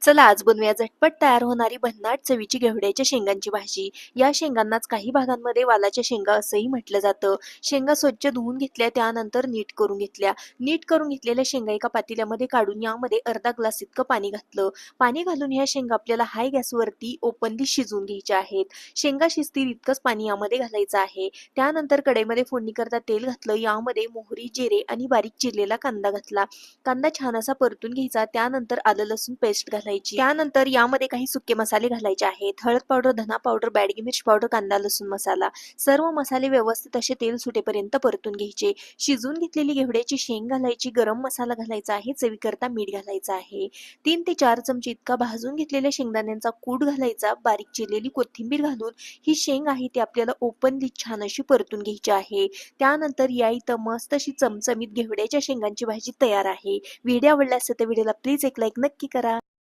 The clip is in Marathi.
चला आज बनवूया झटपट तयार होणारी भन्नाट चवीची घेवड्याच्या शेंगांची भाजी. या शेंगांनाच काही भागांमध्ये वालाच्या शेंगा असंही म्हटलं जातं. शेंगा स्वच्छ धुवून घेतल्या, त्यानंतर नीट करून घेतल्या. नीट करून घेतलेल्या शेंगा एका पातेल्यामध्ये काढून यामध्ये अर्धा ग्लास इतकं पाणी घातलं. पाणी घालून ह्या शेंगा आपल्याला हाय गॅसवरती ओपनली शिजवून घ्यायच्या आहेत. शेंगा शिजतील इतकंच पाणी यामध्ये घालायचं आहे. त्यानंतर कढईमध्ये फोडणी करता तेल घातलं. यामध्ये मोहरी, जिरे आणि बारीक चिरलेला कांदा घातला. कांदा छान असा परतून घ्यायचा. त्यानंतर आलं लसूण पेस्ट घालायची. त्यानंतर यामध्ये काही सुके मसाले घालायचे आहेत. हळद पावडर, धना पावडर, बॅडगी मिर्च पावडर, कांदा लसूण मसाला. सर्व मसाले व्यवस्थित असे तेल सुटेपर्यंत परतून घ्यायचे. शिजून घेतलेली घेवड्याची शेंग घालायची. गरम मसाला घालायचा आहे. चवीकरता मीठ घालायचं आहे. 3 ते 4 चमचे इतका भाजून घेतलेल्या शेंगदाण्यांचा कूट घालायचा. बारीक चिरलेली कोथिंबीर घालून ही शेंग आहे ती आपल्याला ओपनली छान अशी परतून घ्यायची आहे. त्यानंतर या इथं मस्त अशी चमचमीत घेवड्याच्या शेंगांची भाजी तयार आहे. व्हिडिओ आवडला असेल तर व्हिडिओला प्लीज एक लाईक नक्की करा.